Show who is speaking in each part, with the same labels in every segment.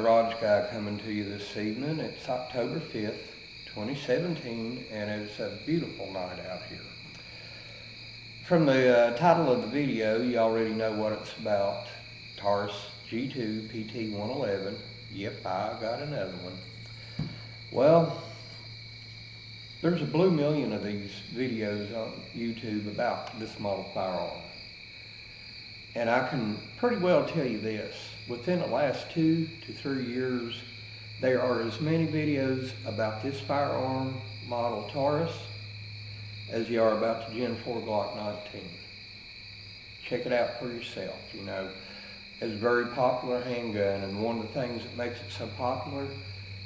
Speaker 1: Garage Guy coming to you this evening. It's October 5th, 2017, and it's a beautiful night out here. From the title of the video, you already know what it's about. Taurus G2 PT111. Yep, I got another one. Well, there's a blue million of these videos on YouTube about this model firearm. And I can pretty well tell you this, within the last 2 to 3 years, there are as many videos about this firearm model Taurus as there are about the Gen 4 Glock 19. Check it out for yourself. You know, it's a very popular handgun, and one of the things that makes it so popular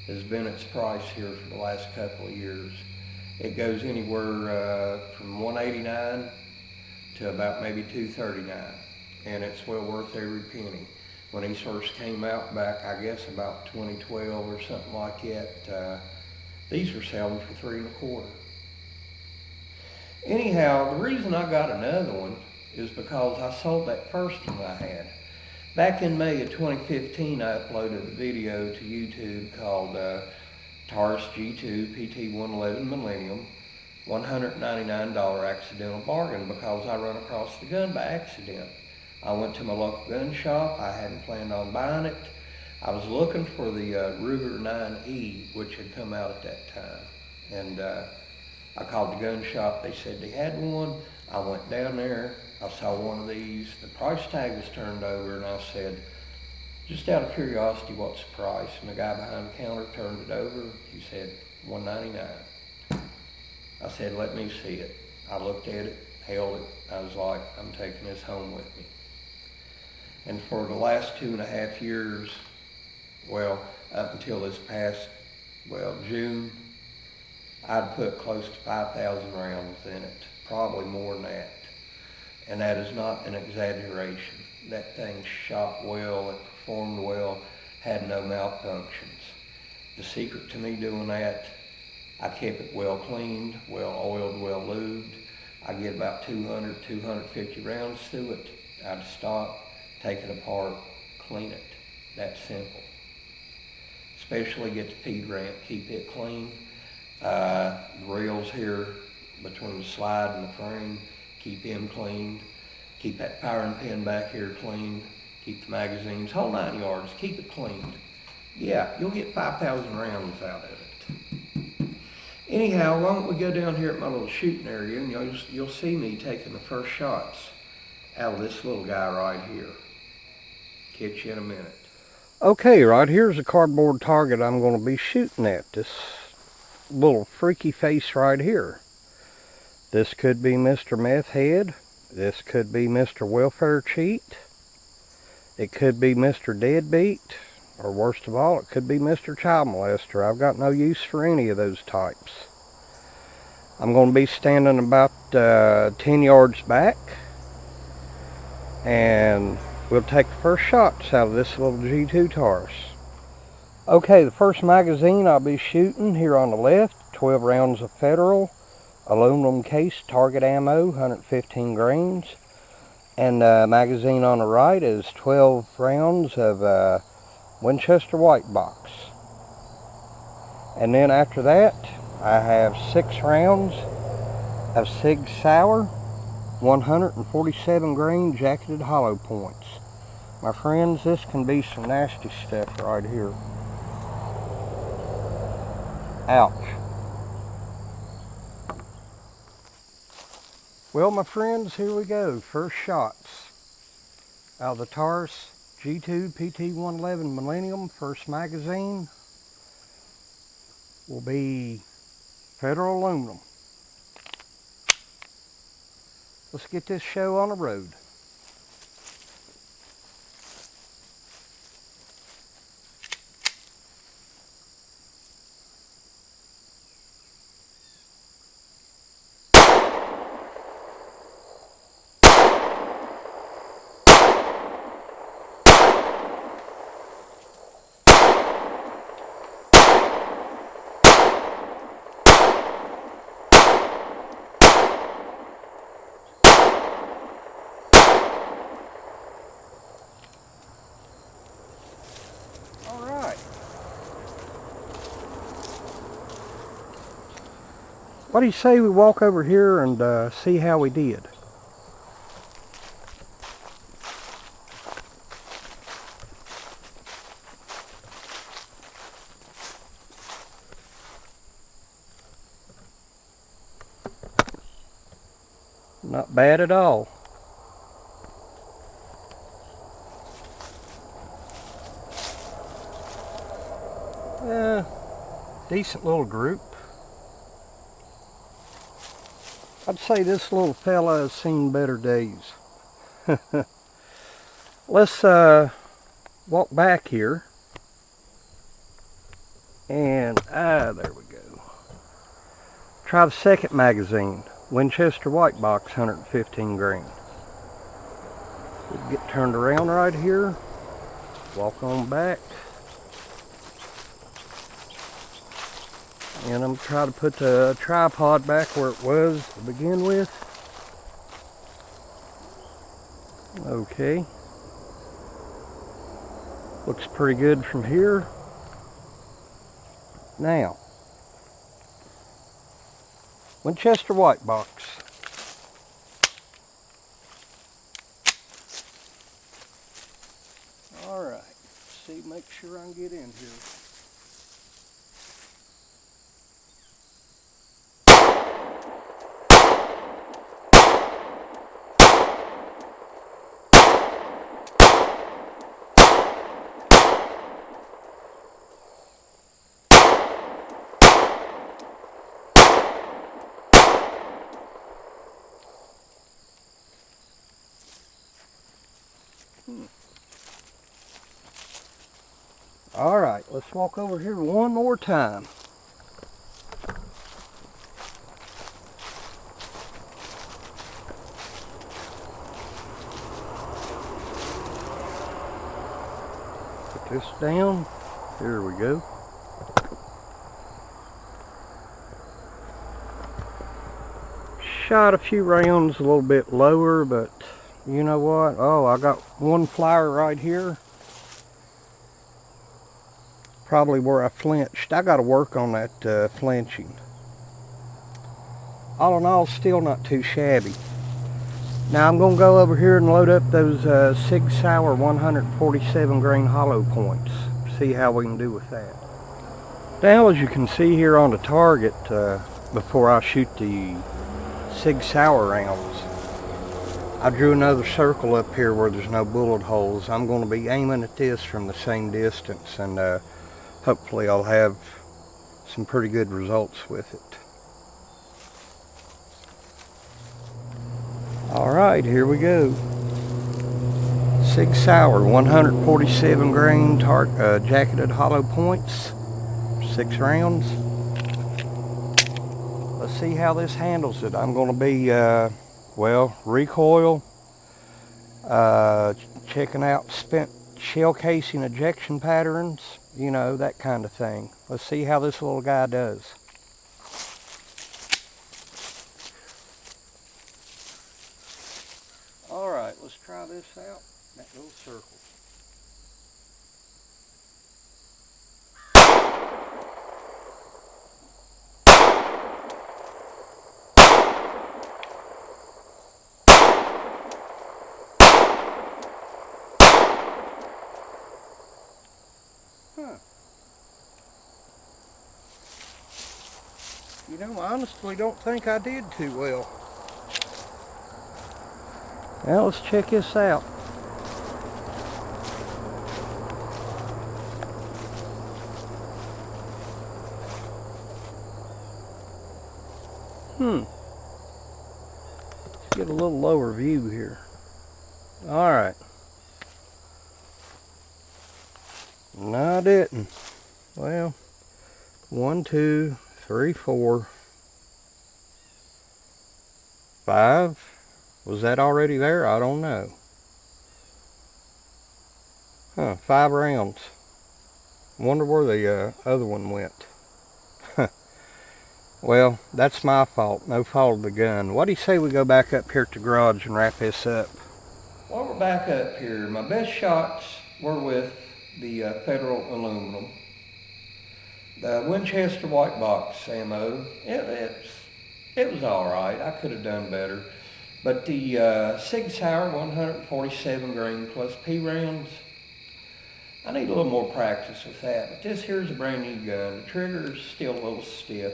Speaker 1: has been its price here for the last couple of years. It goes anywhere from $189 to about maybe $239. And it's well worth every penny. When he first came out back, I guess about 2012 or something like that, these were selling for $3 1/4. Anyhow, the reason I got another one is because I sold that first one I had. Back in May of 2015, I uploaded a video to YouTube called Taurus G2 PT111 Millennium, $199 accidental bargain, because I run across the gun by accident. I went to my local gun shop. I hadn't planned on buying it. I was looking for the Ruger 9E, which had come out at that time. And I called the gun shop. They said they had one. I went down there. I saw one of these. The price tag was turned over, and I said, just out of curiosity, what's the price? And the guy behind the counter turned it over. He said, $199. I said, let me see it. I looked at it, held it. I was like, I'm taking this home with me. And for the last 2.5 years, well, up until this past, June, I'd put close to 5,000 rounds in it, probably more than that. And that is not an exaggeration. That thing shot well, it performed well, had no malfunctions. The secret to me doing that, I kept it well cleaned, well oiled, well lubed. I get about 200, 250 rounds through it. I'd stop, take it apart, clean it. That's simple. Especially get the feed ramp, keep it clean. The rails here between the slide and the frame, keep them cleaned. Keep that firing pin back here clean. Keep the magazines, whole 9 yards, keep it cleaned. Yeah, you'll get 5,000 rounds out of it. Anyhow, why don't we go down here at my little shooting area, and you'll see me taking the first shots out of this little guy right here. Catch you in a minute. Okay, right here's a cardboard target I'm going to be shooting at. This little freaky face right here. This could be Mr. Meth Head. This could be Mr. Welfare Cheat. It could be Mr. Deadbeat. Or worst of all, it could be Mr. Child Molester. I've got no use for any of those types. I'm going to be standing about 10 yards back. And we'll take the first shots out of this little G2 Taurus. Okay, the first magazine I'll be shooting here on the left, 12 rounds of Federal, aluminum case, target ammo, 115 grains. And the magazine on the right is 12 rounds of Winchester white box. And then after that, I have 6 rounds of Sig Sauer, 147 grain jacketed hollow points. My friends, this can be some nasty stuff right here. Ouch. Well, my friends, here we go. First shots out of the Taurus G2 PT111 Millennium. First magazine will be Federal aluminum. Let's get this show on the road. What do you say we walk over here and see how we did? Not bad at all. Decent little group. I'd say this little fella has seen better days. Let's walk back here. And, there we go. Try the second magazine. Winchester White Box, 115 grain. We'll get turned around right here. Walk on back. And I'm trying to put the tripod back where it was to begin with. Okay. Looks pretty good from here. Now, Winchester White Box. Alright, see, make sure I can get in here. Alright, let's walk over here one more time. Put this down. Here we go. Shot a few rounds a little bit lower, but you know what? Oh, I got one flyer right here. Probably where I flinched. I got to work on that flinching. All in all, still not too shabby. Now I'm going to go over here and load up those Sig Sauer 147 grain hollow points. See how we can do with that. Now, as you can see here on the target, before I shoot the Sig Sauer rounds, I drew another circle up here where there's no bullet holes. I'm going to be aiming at this from the same distance, and hopefully I'll have some pretty good results with it. Alright, here we go. Sig Sauer 147 grain jacketed hollow points. 6 rounds. Let's see how this handles it. I'm going to be, well, recoil, checking out spent shell casing ejection patterns, you know, that kind of thing. Let's see how this little guy does. Alright, let's try this out. That little circle. Huh. You know, I honestly don't think I did too well. Now let's check this out. Let's get a little lower view here. Alright. No, I didn't. Well, 1, 2, 3, 4, 5. Was that already there? I don't know. 5 rounds. Wonder where the other one went. Well, that's my fault. No fault of the gun. What do you say we go back up here to the garage and wrap this up? While we're back up here, my best shots were with the Federal Aluminum. The Winchester White Box ammo, it's It was all right. I could have done better. But the Sig Sauer 147 grain plus P rounds, I need a little more practice with that. But this here's a brand new gun. The trigger's still a little stiff.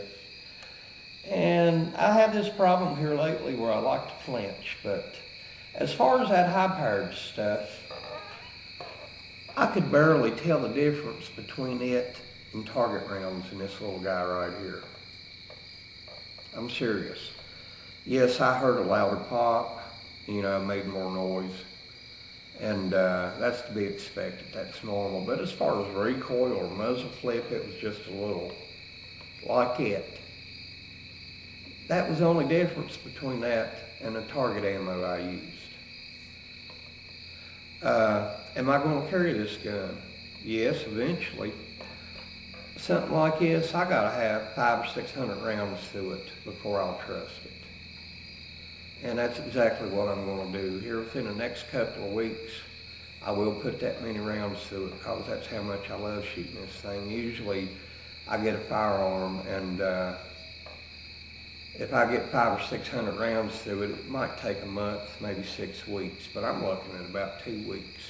Speaker 1: And I have this problem here lately where I like to flinch. But as far as that high-powered stuff, I could barely tell the difference between it and target rounds in this little guy right here. I'm serious. Yes, I heard a louder pop, made more noise. And that's to be expected, that's normal. But as far as recoil or muzzle flip, it was just a little like it. That was the only difference between that and the target ammo I used. Am I going to carry this gun? Yes, eventually. Something like this, I gotta have 500 or 600 rounds through it before I'll trust it. And that's exactly what I'm going to do. Here within the next couple of weeks, I will put that many rounds through it because that's how much I love shooting this thing. Usually, I get a firearm and if I get 500 or 600 rounds through it, it might take a month, maybe 6 weeks, but I'm looking at about 2 weeks.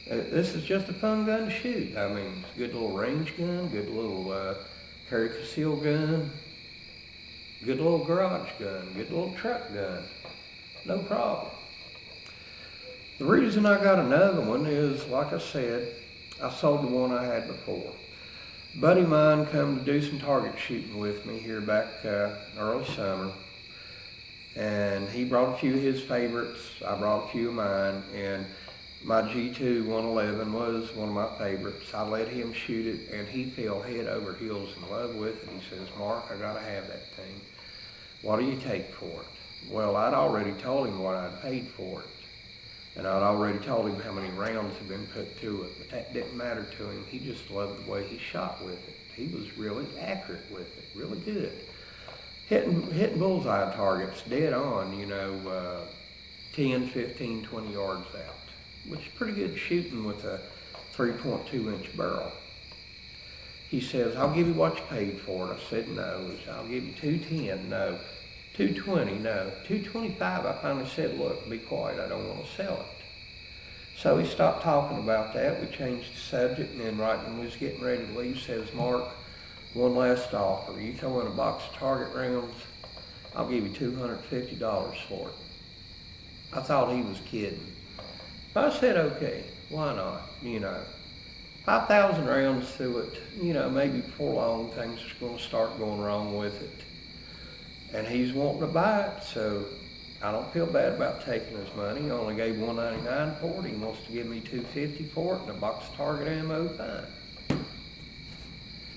Speaker 1: This is just a fun gun to shoot. I mean, it's a good little range gun, good little carry conceal gun, good little garage gun, good little truck gun. No problem. The reason I got another one is, like I said, I sold the one I had before. A buddy of mine come to do some target shooting with me here back early summer. And he brought a few of his favorites. I brought a few of mine. And my G2-111 was one of my favorites. I let him shoot it, and he fell head over heels in love with it. He says, "Mark, I gotta have that thing. What do you take for it?" Well, I'd already told him what I'd paid for it. And I'd already told him how many rounds had been put through it, but that didn't matter to him. He just loved the way he shot with it. He was really accurate with it, really good. Hitting bullseye targets dead on, 10, 15, 20 yards out, which is pretty good shooting with a 3.2-inch barrel. He says, "I'll give you what you paid for it." I said, "No." He said, "I'll give you $210, no. $220, no. $225, I finally said, "Look, be quiet, I don't want to sell it." So he stopped talking about that. We changed the subject, and then right when we was getting ready to leave, says, "Mark, one last offer. You throw in a box of target rounds, I'll give you $250 for it." I thought he was kidding. But I said, okay, why not? 5,000 rounds through it, maybe before long things are going to start going wrong with it. And he's wanting to buy it, so I don't feel bad about taking his money. He only gave $199 for it. He wants to give me $250 for it and a box of target ammo, fine.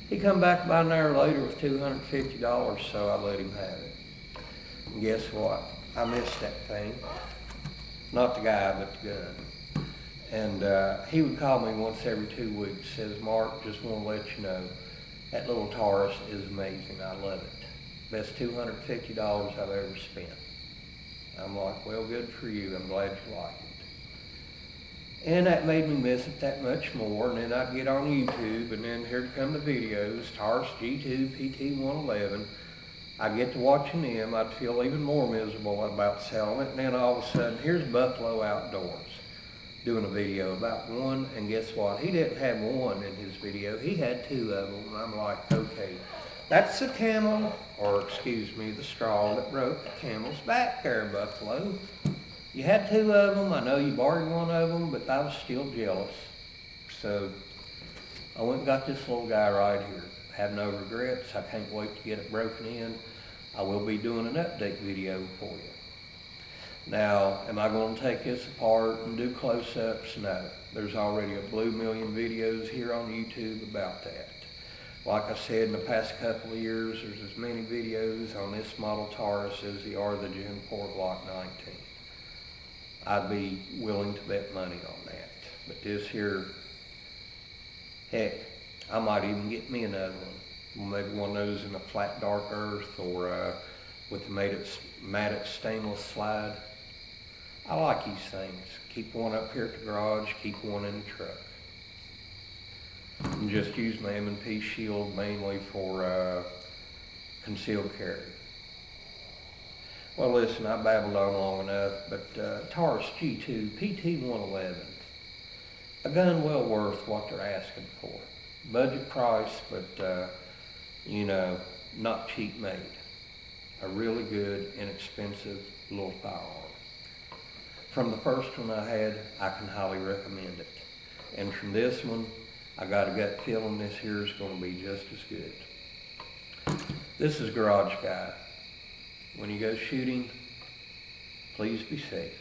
Speaker 1: He come back about an hour later with $250, so I let him have it. And guess what? I missed that thing. Not the guy, but the gun. And he would call me once every 2 weeks, says, "Mark, just want to let you know, that little Taurus is amazing. I love it. Best $250 I've ever spent." I'm like, "Well, good for you. I'm glad you like it." And that made me miss it that much more. And then I'd get on YouTube, and then here'd come the videos, Taurus G2 PT-111. I'd get to watching them. I'd feel even more miserable about selling it. And then all of a sudden, here's Buffalo Outdoors doing a video about one. And guess what? He didn't have one in his video. He had 2 of them. And I'm like, okay, that's the camel, or excuse me, the straw that broke the camel's back there, Buffalo. You had 2 of them. I know you borrowed one of them, but I was still jealous. So I went and got this little guy right here. Have no regrets. I can't wait to get it broken in. I will be doing an update video for you. Now, am I going to take this apart and do close-ups? No. There's already a blue million videos here on YouTube about that. Like I said, in the past couple of years, there's as many videos on this model Taurus as there are the Gen 4 Glock 19. I'd be willing to bet money on that. But this here, heck, I might even get me another one. Maybe one of those in a flat dark earth or with the matted stainless slide. I like these things. Keep one up here at the garage, keep one in the truck. And just use my M&P shield mainly for concealed carry. Well, listen, I babbled on long enough, but Taurus G2 PT-111, a gun well worth what they're asking for. Budget price, but not cheap made. A really good, inexpensive little firearm. From the first one I had, I can highly recommend it. And from this one, I got a gut feeling this here is going to be just as good. This is Garage Guy. When you go shooting, please be safe.